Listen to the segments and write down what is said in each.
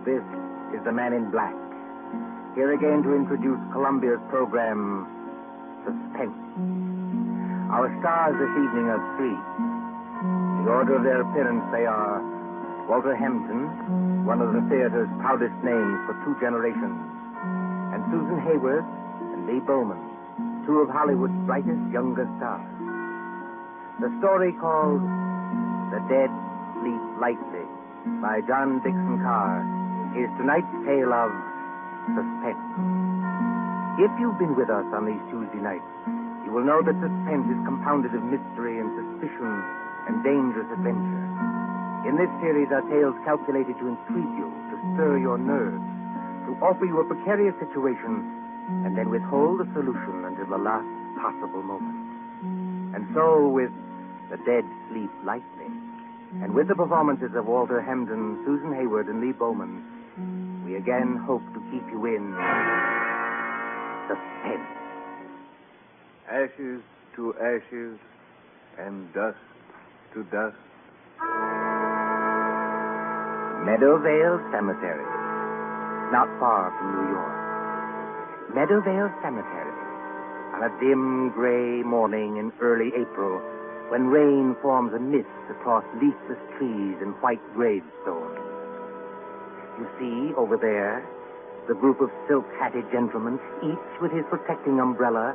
This is the Man in Black, here again to introduce Columbia's program, Suspense. Our stars this evening are three. In the order of their appearance, they are Walter Hampton, one of the theater's proudest names for two generations, and Susan Hayward and Lee Bowman, two of Hollywood's brightest younger stars. The story called The Dead Sleep Lightly by John Dixon Carr is tonight's tale of suspense. If you've been with us on these Tuesday nights, you will know that suspense is compounded of mystery and suspicion and dangerous adventure. In this series are tales calculated to intrigue you, to stir your nerves, to offer you a precarious situation, and then withhold the solution until the last possible moment. And so, with The Dead Sleep Lightly, and with the performances of Walter Hampton, Susan Hayward, and Lee Bowman, we again hope to keep you in suspense. Ashes to ashes, and dust to dust. Meadowvale Cemetery, not far from New York. Meadowvale Cemetery, on a dim gray morning in early April, when rain forms a mist across leafless trees and white gravestones. You see, over there, the group of silk-hatted gentlemen, each with his protecting umbrella,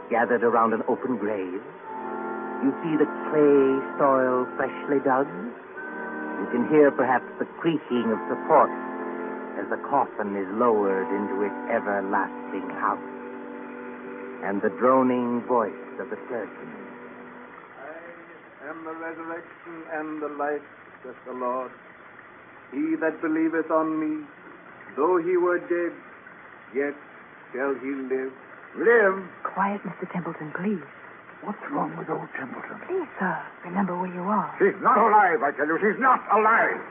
gathered around an open grave. You see the clay soil freshly dug. You can hear perhaps the creaking of support as the coffin is lowered into its everlasting house, and the droning voice of the clergyman. I am the resurrection and the life, saith the Lord. He that believeth on me, though he were dead, yet shall he live. Live? Quiet, Mr. Templeton, please. What's wrong with old Templeton? Please, sir, remember where you are. She's not alive, I tell you. She's not alive.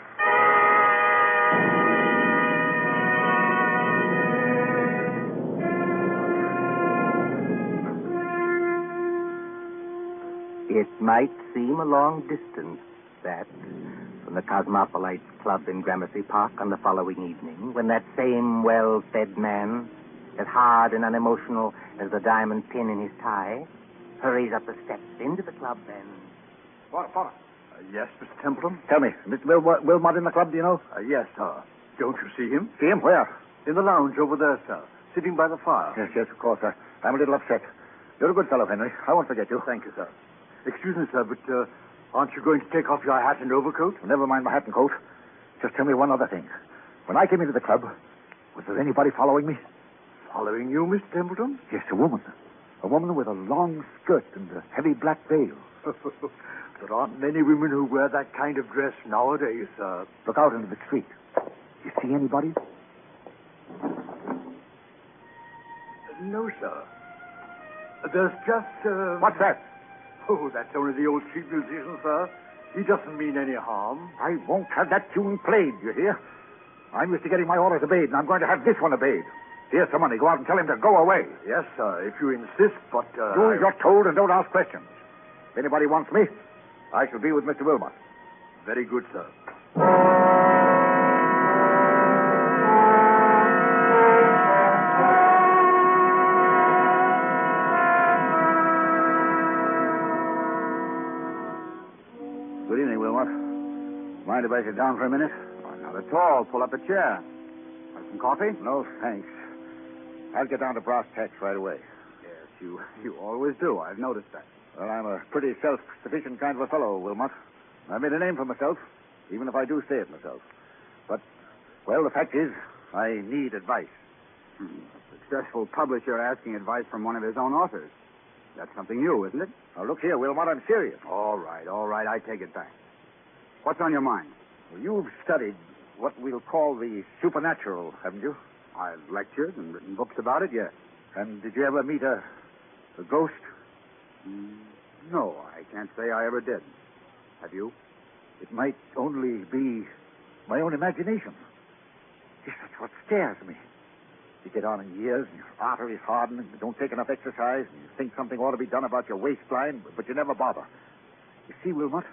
It might seem a long distance, that, from the Cosmopolites Club in Gramercy Park on the following evening, when that same well-fed man, as hard and unemotional as the diamond pin in his tie, hurries up the steps into the club and... What? Yes, Mr. Templeton? Tell me, Mr. Wilmot in the club, do you know? Yes, sir. Don't you see him? See him? Where? In the lounge over there, sir. Sitting by the fire. Yes, of course. I'm a little upset. You're a good fellow, Henry. I won't forget you. Thank you, sir. Excuse me, sir, but aren't you going to take off your hat and overcoat? Never mind my hat and coat. Just tell me one other thing. When I came into the club, was there anybody following me? Following you, Mr. Templeton? Yes, a woman. A woman with a long skirt and a heavy black veil. There aren't many women who wear that kind of dress nowadays, sir. Look out into the street. You see anybody? No, sir. There's just... What's that? Oh, that's only the old street musician, sir. He doesn't mean any harm. I won't have that tune played, you hear? I'm used to getting my orders obeyed, and I'm going to have this one obeyed. Here's somebody. Go out and tell him to go away. Yes, sir, if you insist, but... Do as you're told and don't ask questions. If anybody wants me, I shall be with Mr. Wilmot. Very good, sir. Good evening, Wilmot. Mind if I sit down for a minute? Oh, not at all. Pull up a chair. Want some coffee? No, thanks. I'll get down to brass tacks right away. Yes, you always do. I've noticed that. Well, I'm a pretty self-sufficient kind of a fellow, Wilmot. I made a name for myself, even if I do say it myself. But, well, the fact is, I need advice. A successful publisher asking advice from one of his own authors. That's something new, isn't it? Now, look here, Wilmot, I'm serious. All right. I take it back. What's on your mind? Well, you've studied what we'll call the supernatural, haven't you? I've lectured and written books about it, yes. And did you ever meet a ghost? No, I can't say I ever did. Have you? It might only be my own imagination. Yes, that's what scares me. You get on in years, and your arteries harden, and you don't take enough exercise, and you think something ought to be done about your waistline, but you never bother. You see, Wilmot,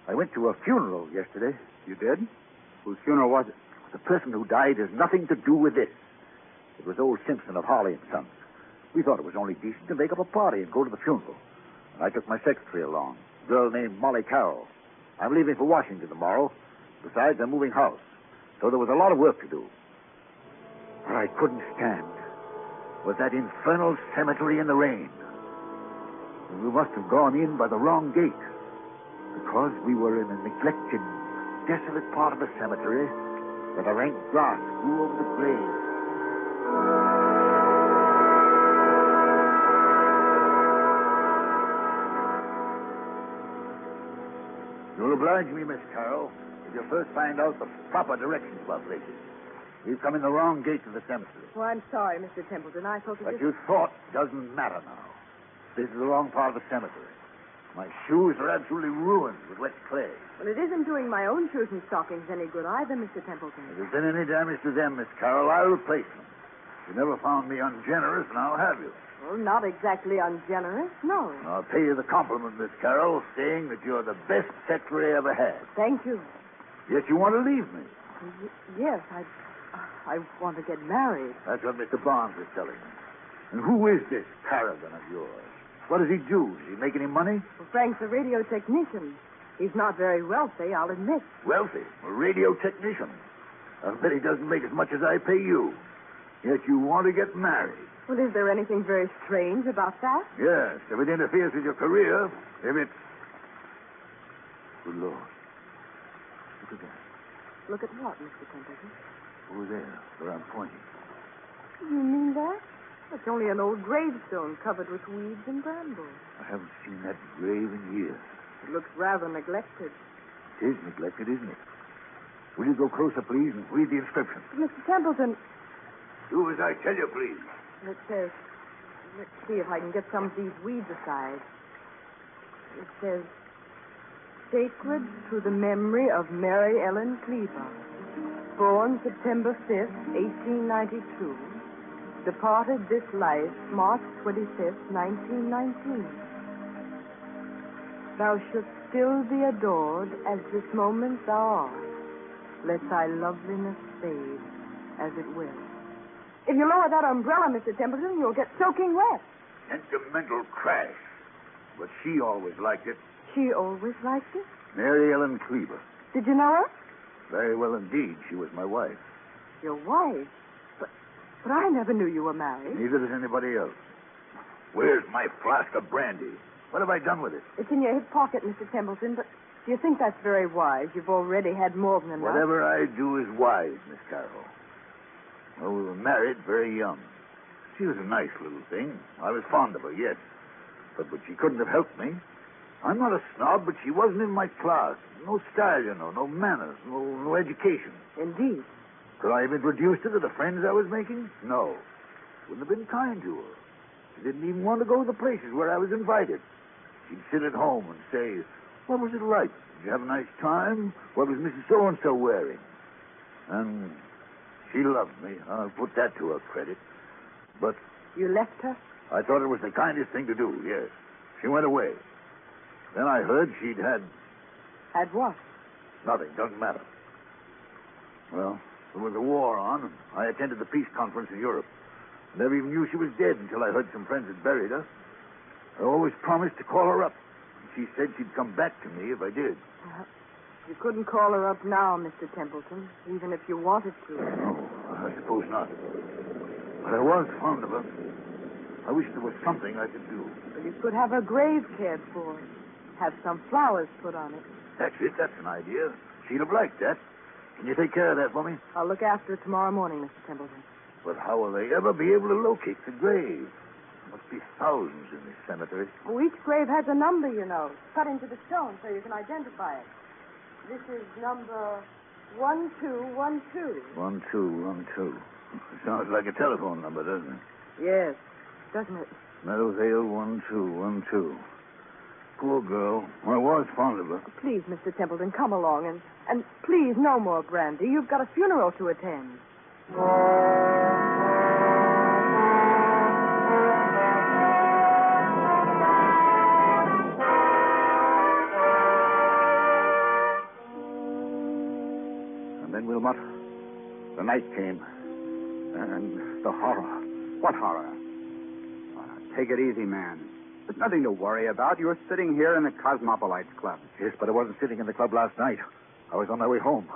I went to a funeral yesterday. You did? Whose funeral was it? The person who died has nothing to do with this. It was old Simpson of Harley and Sons. We thought it was only decent to make up a party and go to the funeral. I took my secretary along, a girl named Molly Carroll. I'm leaving for Washington tomorrow. Besides, I'm moving house. So there was a lot of work to do. What I couldn't stand was that infernal cemetery in the rain. We must have gone in by the wrong gate, because we were in a neglected, desolate part of the cemetery where the rank grass grew over the grave. You'll oblige me, Miss Carroll, if you first find out the proper directions about places. We've come in the wrong gate to the cemetery. Oh, I'm sorry, Mr. Templeton. I thought What you thought doesn't matter now. This is the wrong part of the cemetery. My shoes are absolutely ruined with wet clay. Well, it isn't doing my own shoes and stockings any good either, Mr. Templeton. If there's been any damage to them, Miss Carroll, I'll replace them. You never found me ungenerous, now have you? Well, not exactly ungenerous, no. I'll pay you the compliment, Miss Carroll, saying that you're the best secretary I ever had. Thank you. Yet you want to leave me. Yes, I want to get married. That's what Mr. Barnes is telling me. And who is this paragon of yours? What does he do? Does he make any money? Well, Frank's a radio technician. He's not very wealthy, I'll admit. Wealthy? A radio technician? I'll bet he doesn't make as much as I pay you. Yet you want to get married. Well, is there anything very strange about that? Yes, if it interferes with your career, if it... Good Lord. Look at that. Look at what, Mr. Templeton? Over there, where I'm pointing. You mean that? It's only an old gravestone covered with weeds and brambles. I haven't seen that grave in years. It looks rather neglected. It is neglected, isn't it? Will you go closer, please, and read the inscription? Mr. Templeton, Do as I tell you, please. it says... Let's see if I can get some of these weeds aside. It says, Sacred to the memory of Mary Ellen Cleaver, born September 5th, 1892, departed this life March 25th, 1919. Thou shouldst still be adored as this moment thou art, let thy loveliness fade as it will. If you lower that umbrella, Mr. Templeton, you'll get soaking wet. Sentimental crash. But she always liked it. She always liked it. Mary Ellen Cleaver. Did you know her? Very well indeed. She was my wife. Your wife? But I never knew you were married. Neither does anybody else. Where's my flask of brandy? What have I done with it? It's in your hip pocket, Mr. Templeton, but do you think that's very wise? You've already had more than enough. Whatever I do is wise, Miss Carroll. Well, we were married very young. She was a nice little thing. I was fond of her, yes. But she couldn't have helped me. I'm not a snob, but she wasn't in my class. No style, you know, no manners, no education. Indeed. Could I have introduced her to the friends I was making? No. Wouldn't have been kind to her. She didn't even want to go to the places where I was invited. She'd sit at home and say, what was it like? Did you have a nice time? What was Mrs. So-and-so wearing? And she loved me. I'll put that to her credit. But You left her? I thought it was the kindest thing to do, yes. She went away. Then I heard she'd had... Had what? Nothing, doesn't matter. Well, there was a war on, and I attended the peace conference in Europe. Never even knew she was dead until I heard some friends had buried her. I always promised to call her up. She said she'd come back to me if I did. You couldn't call her up now, Mr. Templeton, even if you wanted to. No, I suppose not. But I was fond of her. I wish there was something I could do. Well, you could have her grave cared for. Have some flowers put on it. That's it. That's an idea. She'd have liked that. Can you take care of that for me? I'll look after it tomorrow morning, Mr. Templeton. But how will they ever be able to locate the grave? There must be thousands in this cemetery. Oh, each grave has a number, you know, cut into the stone so you can identify it. This is number 1212. 1212. Sounds like a telephone number, doesn't it? Yes, doesn't it? Meadowvale 1212. Poor girl. I was fond of her. Please, Mr. Templeton, come along and please, no more brandy. You've got a funeral to attend. And then, Wilmot, The night came. And the horror. What horror? Take it easy, man. There's nothing to worry about. You're sitting here in the Cosmopolites Club. Yes, but I wasn't sitting in the club last night. I was on my way home.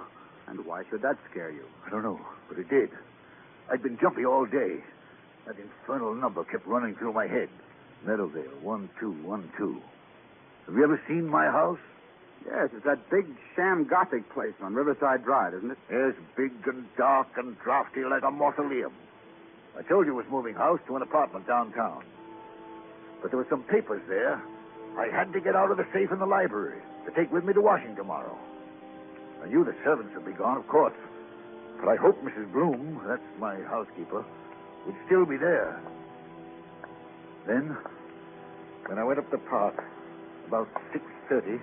And why should that scare you? I don't know, but it did. I'd been jumpy all day. That infernal number kept running through my head. Meadowvale, 1212. Have you ever seen my house? Yes, it's that big sham Gothic place on Riverside Drive, isn't it? Yes, big and dark and drafty like a mausoleum. I told you it was moving house to an apartment downtown. But there were some papers there I had to get out of the safe in the library to take with me to Washington tomorrow. I knew the servants would be gone, of course. But I hoped Mrs. Bloom, that's my housekeeper, would still be there. Then, when I went up the park, about 6:30...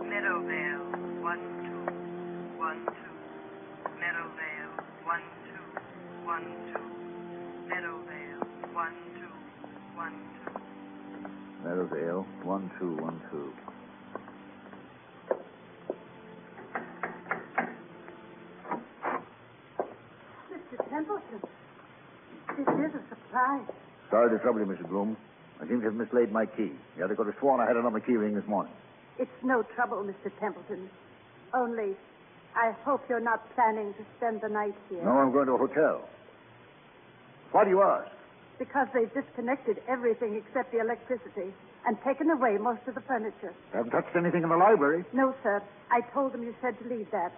Meadowvale, 1212. Meadowvale, 1212. Meadowvale, 1212. Meadowvale, 1212. Mr. Templeton, this is a surprise. Sorry to trouble you, Mrs. Bloom. I seem to have mislaid my key. The other could have sworn I had it on my key ring this morning. It's no trouble, Mr. Templeton. Only, I hope you're not planning to spend the night here. No, I'm going to a hotel. Why do you ask? Because they've disconnected everything except the electricity and taken away most of the furniture. I haven't touched anything in the library. No, sir. I told them you said to leave that.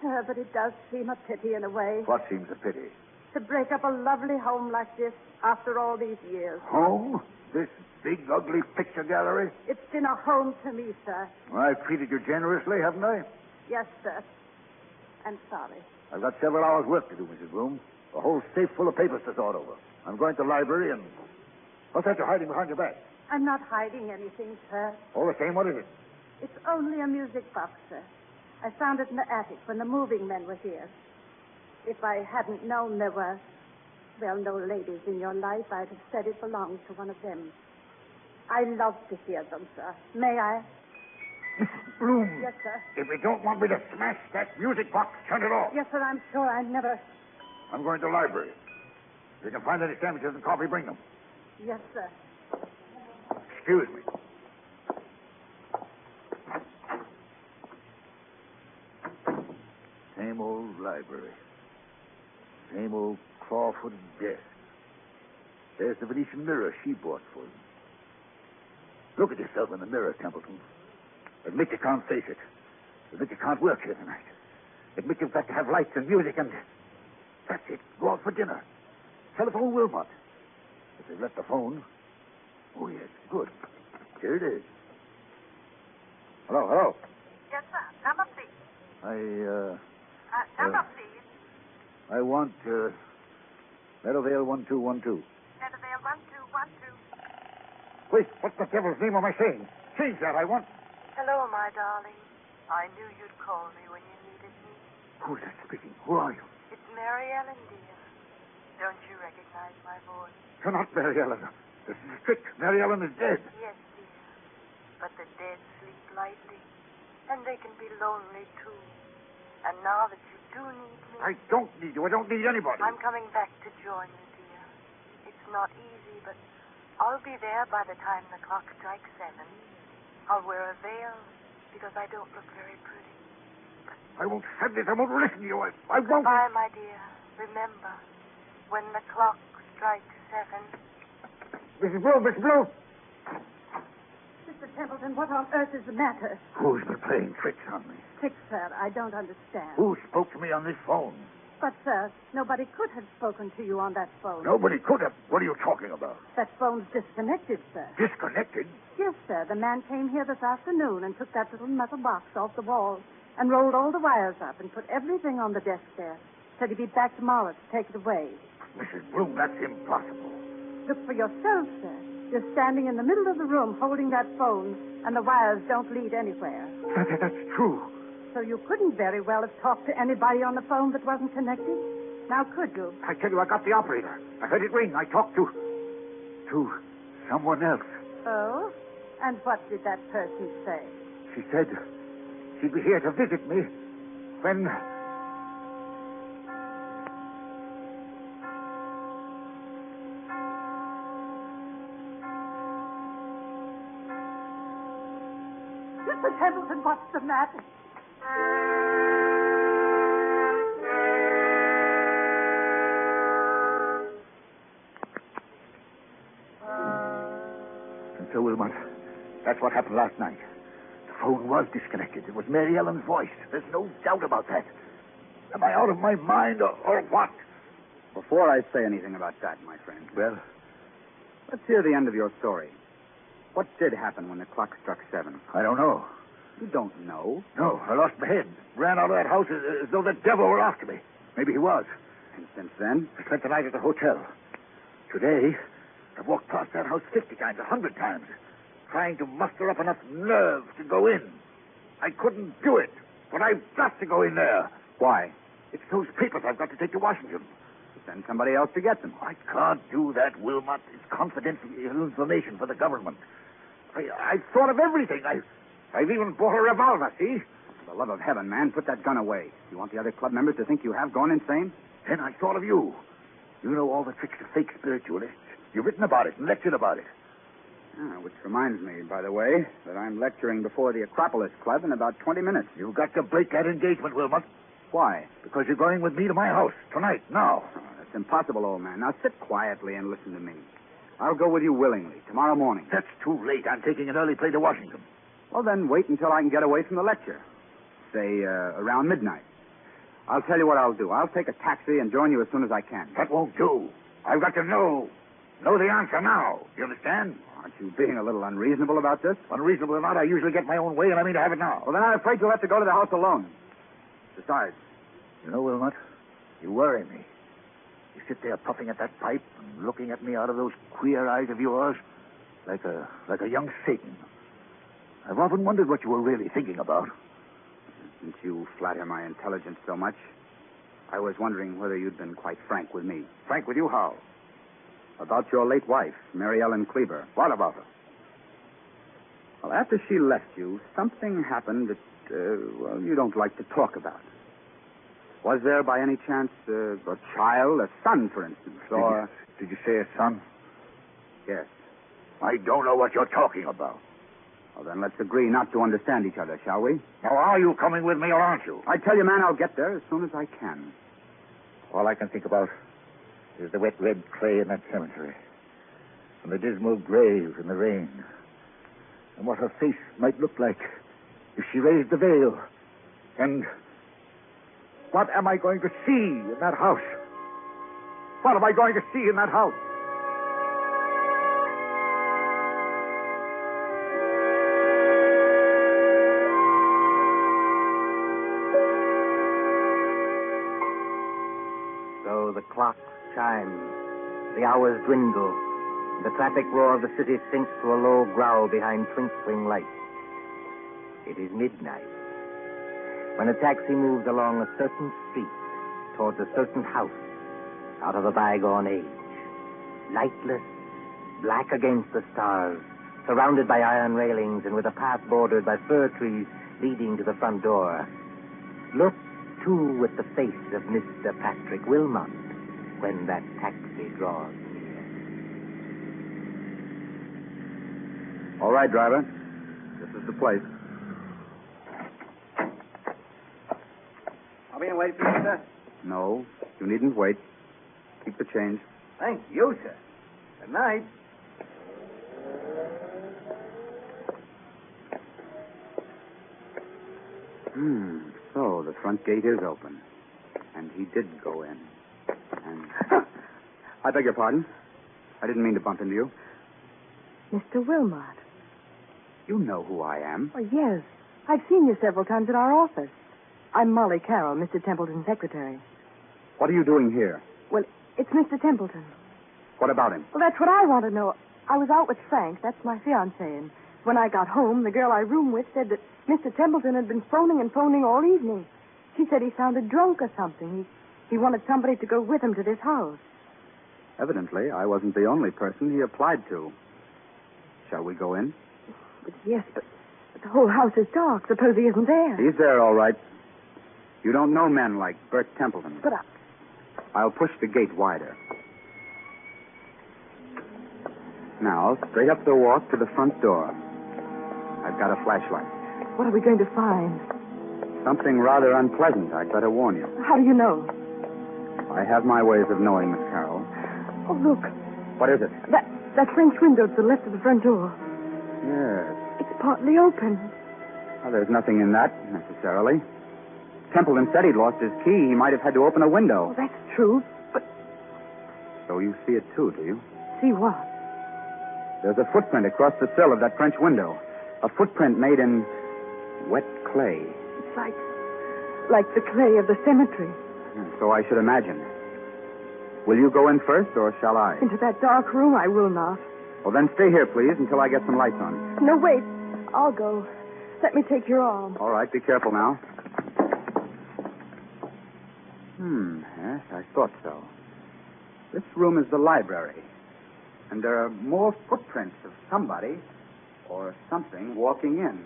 But it does seem a pity in a way. What seems a pity? To break up a lovely home like this after all these years. Home? This big, ugly picture gallery? It's been a home to me, sir. I've treated you generously, haven't I? Yes, sir. I'm sorry. I've got several hours' work to do, Mrs. Bloom. A whole safe full of papers to sort over. I'm going to the library and... What's that you're hiding behind your back? I'm not hiding anything, sir. All the same, what is it? It's only a music box, sir. I found it in the attic when the moving men were here. If I hadn't known there were, well, no ladies in your life, I'd have said it belonged to one of them. I love to hear them, sir. May I? Mrs. Bloom. Yes, sir. If you don't want me to smash that music box, turn it off. Yes, sir, I'm sure I never... I'm going to the library. If you can find any sandwiches and coffee, bring them. Yes, sir. Excuse me. Same old library. Same old claw-footed desk. There's the Venetian mirror she bought for you. Look at yourself in the mirror, Templeton. Admit you can't face it. Admit you can't work here tonight. Admit you've got to have lights and music and... That's it. Go out for dinner. Telephone Wilmot. If they've left the phone... Oh, yes. Good. Here it is. Hello. Yes, sir. Number, please. Number, please. I want, Meadowvale 1212. Meadowvale, 1212. Wait, what the devil's name am I saying? Change that, I want... Hello, my darling. I knew you'd call me when you needed me. Who's that speaking? Who are you? It's Mary Ellen, dear. Don't you recognize my voice? You're not Mary Ellen. This is a trick. Mary Ellen is dead. Yes, dear. But the dead sleep lightly, and they can be lonely, too. And now that you do need me... I don't need you. I don't need anybody. I'm coming back to join you, dear. It's not easy, but I'll be there by the time the clock strikes 7. I'll wear a veil because I don't look very pretty. I won't have this. I won't listen to you. I won't. Goodbye, my dear. Remember, when the clock strikes 7... Mrs. Bloom. Mr. Templeton, what on earth is the matter? Who's been playing tricks on me? Tricks, sir. I don't understand. Who spoke to me on this phone? But, sir, nobody could have spoken to you on that phone. Nobody could have. What are you talking about? That phone's disconnected, sir. Disconnected? Yes, sir. The man came here this afternoon and took that little metal box off the wall and rolled all the wires up and put everything on the desk there. Said he'd be back tomorrow to take it away. Mrs. Bloom, that's impossible. Look for yourself, sir. You're standing in the middle of the room holding that phone, and the wires don't lead anywhere. That's true. So you couldn't very well have talked to anybody on the phone that wasn't connected? Now, could you? I tell you, I got the operator. I heard it ring. I talked to someone else. Oh? And what did that person say? She said she'd be here to visit me when... Mr. Templeton, what's the matter? And so, Wilmot, that's what happened last night. The phone was disconnected. It was Mary Ellen's voice. There's no doubt about that. Am I out of my mind or what? Before I say anything about that, my friend, Well, let's hear the end of your story. What did happen when the clock struck 7? I don't know. You don't know. No, I lost my head. Ran out of that house as though the devil were after me. Maybe he was. And since then? I spent the night at the hotel. Today, I've walked past that house 50 times, 100 times, trying to muster up enough nerve to go in. I couldn't do it, but I've got to go in there. Why? It's those papers I've got to take to Washington. Send somebody else to get them. I can't do that, Wilmot. It's confidential information for the government. I've thought of everything. I've even bought a revolver, see? For the love of heaven, man, put that gun away. You want the other club members to think you have gone insane? Then I thought of you. You know all the tricks of fake spiritualists. You've written about it and lectured about it. Which reminds me, by the way, that I'm lecturing before the Acropolis Club in about 20 minutes. You've got to break that engagement, Wilmot. Why? Because you're going with me to my house tonight, now. Oh, that's impossible, old man. Now sit quietly and listen to me. I'll go with you willingly tomorrow morning. That's too late. I'm taking an early plane to Washington. Well, then wait until I can get away from the lecture. Say, around midnight. I'll tell you what I'll do. I'll take a taxi and join you as soon as I can. That won't do. I've got to know the answer now. You understand? Aren't you being a little unreasonable about this? Unreasonable or not, I usually get my own way, and I mean to have it now. Well, then I'm afraid you'll have to go to the house alone. Besides, You know, Wilmot, you worry me. You sit there puffing at that pipe and looking at me out of those queer eyes of yours like a young Satan. I've often wondered what you were really thinking about. since you flatter my intelligence so much, I was wondering whether you'd been quite frank with me. Frank with you, how? About your late wife, Mary Ellen Cleaver. What about her? Well, after she left you, something happened that, you don't like to talk about. Was there, by any chance, a child, a son, for instance, or... Did you say a son? Yes. I don't know what you're talking about. Well, then let's agree not to understand each other, shall we? Now, are you coming with me or aren't you? I tell you, man, I'll get there as soon as I can. All I can think about is the wet red clay in that cemetery, and the dismal grave in the rain, and what her face might look like if she raised the veil. And what am I going to see in that house? What am I going to see in that house? So the clock chimes, the hours dwindle, and the traffic roar of the city sinks to a low growl behind twinkling lights. It is midnight when a taxi moves along a certain street towards a certain house out of a bygone age. Lightless, black against the stars, surrounded by iron railings and with a path bordered by fir trees leading to the front door. Look, too, with the face of Mr. Patrick Wilmot when that taxi draws near. All right, driver. This is the place. I'll be in wait for you, sir. No, you needn't wait. Keep the change. Thank you, sir. Good night. So the front gate is open. And he did go in. And... I beg your pardon. I didn't mean to bump into you. Mr. Wilmot. You know who I am. Oh, yes. I've seen you several times at our office. I'm Molly Carroll, Mr. Templeton's secretary. What are you doing here? Well, it's Mr. Templeton. What about him? Well, that's what I want to know. I was out with Frank, that's my fiancé, and when I got home, the girl I room with said that Mr. Templeton had been phoning and phoning all evening. She said he sounded drunk or something. He wanted somebody to go with him to this house. Evidently, I wasn't the only person he applied to. Shall we go in? But yes, but the whole house is dark. Suppose he isn't there. He's there, all right. You don't know men like Bert Templeton. But I'll push the gate wider. Now, straight up the walk to the front door. I've got a flashlight. what are we going to find? Something rather unpleasant, I'd better warn you. How do you know? I have my ways of knowing, Miss Carroll. Oh, look. What is it? That French window to the left of the front door. Yes. It's partly open. Well, there's nothing in that, necessarily. Templeton said he'd lost his key. He might have had to open a window. Oh, that's true. But So you see it, too, do you? see what? There's a footprint across the sill of that French window. A footprint made in wet clay. It's like the clay of the cemetery. So I should imagine. Will you go in first, or shall I? Into that dark room, I will not. Well, then stay here, please, until I get some lights on. No, wait. I'll go. Let me take your arm. All right, be careful now. Yes, I thought so. This room is the library. And there are more footprints of somebody or something walking in.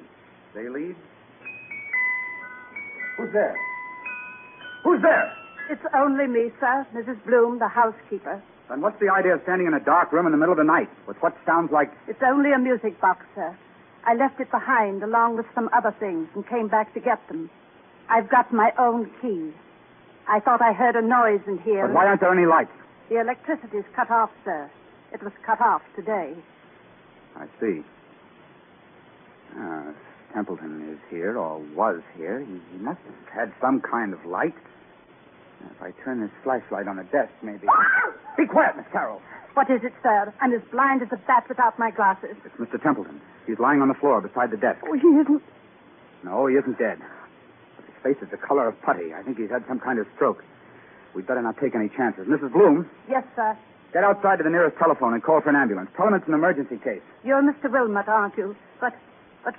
They lead... Who's there? Who's there? It's only me, sir. Mrs. Bloom, the housekeeper. Then what's the idea of standing in a dark room in the middle of the night with what sounds like... It's only a music box, sir. I left it behind along with some other things and came back to get them. I've got my own key. I thought I heard a noise in here. But why aren't there any lights? The electricity's cut off, sir. It was cut off today. I see. If Templeton is here, or was here, he must have had some kind of light. If I turn this flashlight on the desk, maybe... Be quiet, Miss Carroll. What is it, sir? I'm as blind as a bat without my glasses. It's Mr. Templeton. He's lying on the floor beside the desk. Oh, he isn't. No, he isn't dead. But his face is the color of putty. I think he's had some kind of stroke. We'd better not take any chances. Mrs. Bloom, Yes, sir. get outside to the nearest telephone and call for an ambulance. Tell him it's an emergency case. You're Mr. Wilmot, aren't you? But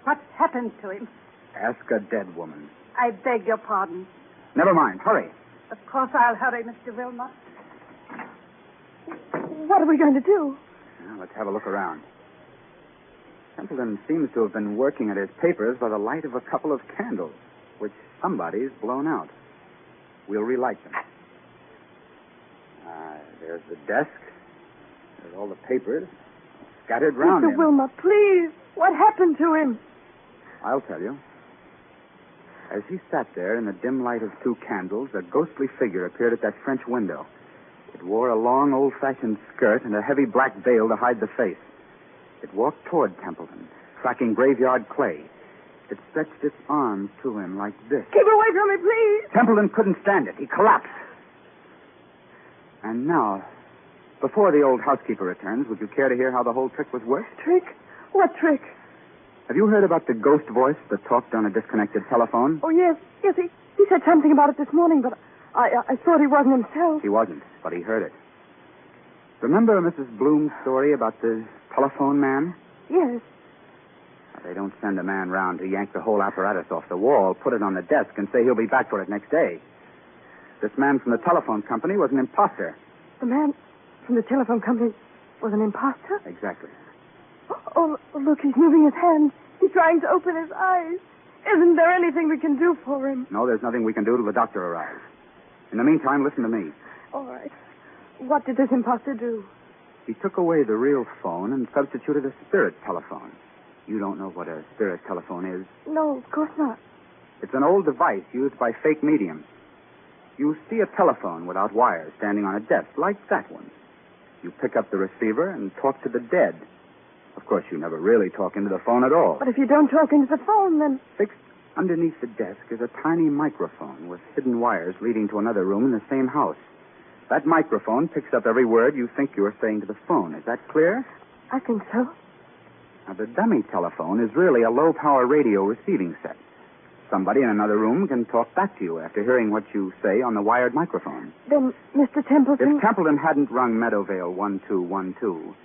what's happened to him? Ask a dead woman. I beg your pardon. Never mind. Hurry. Of course I'll hurry, Mr. Wilmot. What are we going to do? Now, let's have a look around. Templeton seems to have been working at his papers by the light of a couple of candles, which somebody's blown out. We'll relight them. There's the desk. There's all the papers scattered round Mr. him. Wilmot, please. What happened to him? I'll tell you. As he sat there in the dim light of two candles, a ghostly figure appeared at that French window. It wore a long, old-fashioned skirt and a heavy black veil to hide the face. It walked toward Templeton, tracking graveyard clay. It stretched its arms to him like this. Keep away from me, please. Templeton couldn't stand it. He collapsed. And now, before the old housekeeper returns, would you care to hear how the whole trick was worked? Trick? What trick? Have you heard about the ghost voice that talked on a disconnected telephone? Oh, yes. Yes, he said something about it this morning, but I thought he wasn't himself. He wasn't, but he heard it. Remember Mrs. Bloom's story about the telephone man? Yes. They don't send a man round to yank the whole apparatus off the wall, put it on the desk, and say he'll be back for it next day. This man from the telephone company was an imposter. The man from the telephone company was an imposter? Exactly. Oh, look, he's moving his hands. He's trying to open his eyes. Isn't there anything we can do for him? No, there's nothing we can do till the doctor arrives. In the meantime, listen to me. All right. What did this imposter do? He took away the real phone and substituted a spirit telephone. You don't know what a spirit telephone is? No, of course not. It's an old device used by fake mediums. You see a telephone without wires standing on a desk, like that one. You pick up the receiver and talk to the dead. Of course, you never really talk into the phone at all. But if you don't talk into the phone, then... Fixed underneath the desk is a tiny microphone with hidden wires leading to another room in the same house. That microphone picks up every word you think you are saying to the phone. Is that clear? I think so. Now, the dummy telephone is really a low-power radio receiving set. Somebody in another room can talk back to you after hearing what you say on the wired microphone. Then, Mr. Templeton... If Templeton hadn't rung Meadowvale 1212,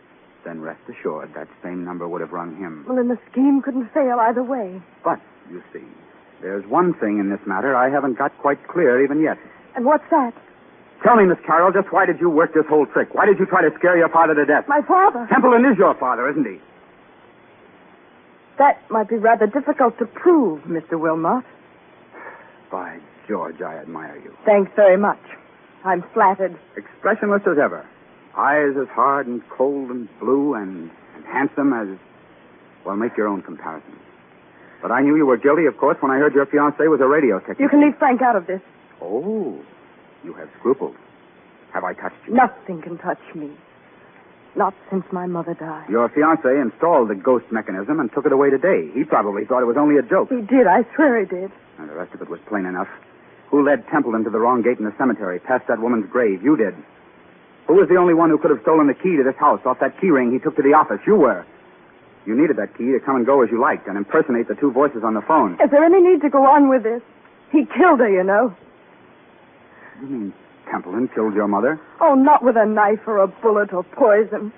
then rest assured that same number would have rung him. Well, then the scheme couldn't fail either way. But, you see, there's one thing in this matter I haven't got quite clear even yet. And what's that? Tell me, Miss Carroll, just why did you work this whole trick? Why did you try to scare your father to death? My father. Templeton is your father, isn't he? That might be rather difficult to prove, Mr. Wilmot. By George, I admire you. Thanks very much. I'm flattered. Expressionless as ever. Eyes as hard and cold and blue and handsome as... Well, make your own comparisons. But I knew you were guilty, of course, when I heard your fiancé was a radio technician. You can leave Frank out of this. Oh, you have scruples. Have I touched you? Nothing can touch me. Not since my mother died. Your fiancé installed the ghost mechanism and took it away today. He probably thought it was only a joke. He did. I swear he did. And the rest of it was plain enough. Who led Templeton to the wrong gate in the cemetery, past that woman's grave? You did. Who was the only one who could have stolen the key to this house off that key ring he took to the office? You were. You needed that key to come and go as you liked and impersonate the two voices on the phone. Is there any need to go on with this? He killed her, you know. You mean Templeton killed your mother? Oh, not with a knife or a bullet or poison.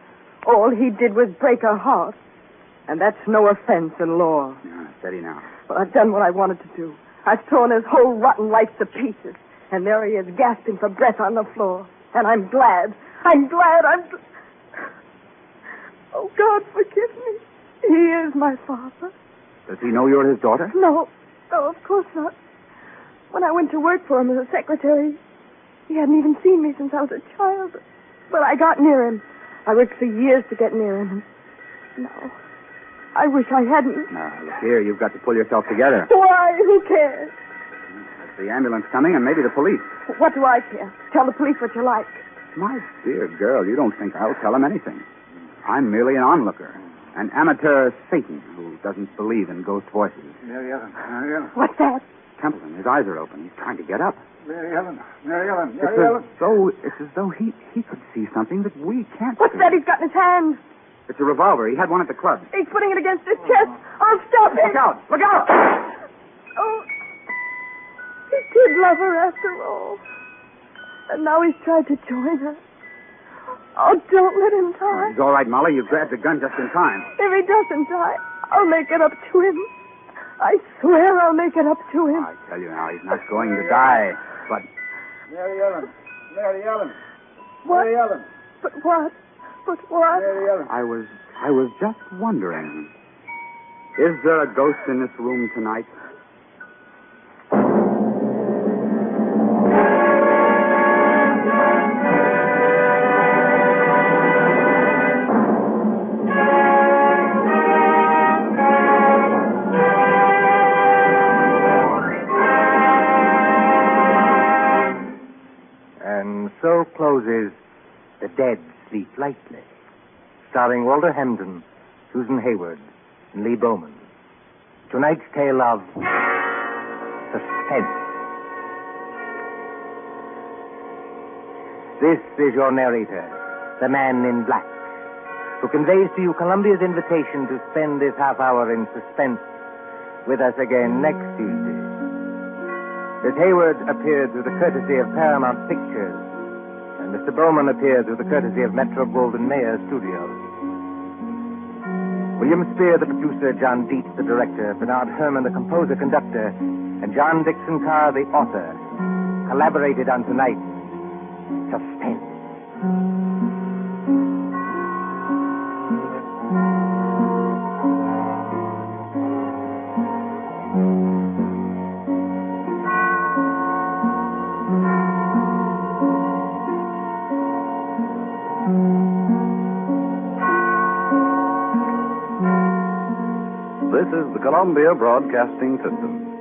All he did was break her heart. And that's no offense in law. Yeah, steady now. Well, I've done what I wanted to do. I've torn his whole rotten life to pieces. And there he is, gasping for breath on the floor. And I'm glad. Oh, God, forgive me. He is my father. Does he know you're his daughter? No, of course not. When I went to work for him as a secretary, he hadn't even seen me since I was a child. But I got near him. I worked for years to get near him. No, I wish I hadn't. Now, look here, you've got to pull yourself together. Why? Who cares? There's the ambulance coming and maybe the police. What do I care? Tell the police what you like. My dear girl, you don't think I'll tell them anything. I'm merely an onlooker. An amateur Satan who doesn't believe in ghost voices. Mary Ellen. What's that? Templeton, his eyes are open. He's trying to get up. Mary Ellen. It's as though he could see something that we can't What's see. that he's got in his hand? It's a revolver. He had one at the club. He's putting it against his chest. I'll stop him. Look out! Look out! Oh, he did love her after all. And now he's tried to join her. Oh, don't let him die. He's all right, Molly. You grabbed the gun just in time. If he doesn't die, I'll make it up to him. I swear I'll make it up to him. I tell you now, he's not going to die. But Mary Ellen. What? Mary Ellen. But what? Mary Ellen. I was just wondering, is there a ghost in this room tonight? And so closes The Dead Sleep Lightly, starring Walter Hamden, Susan Hayward, and Lee Bowman. Tonight's tale of suspense. This is your narrator, the man in black, who conveys to you Columbia's invitation to spend this half hour in suspense with us again next Tuesday. Miss Hayward appeared through the courtesy of Paramount Pictures, and Mr. Bowman appeared through the courtesy of Metro-Goldwyn-Mayer Studios. William Spear, the producer, John Dietz, the director, Bernard Herrmann, the composer-conductor, and John Dixon Carr, the author, collaborated on tonight's Suspense. This is the Columbia Broadcasting System.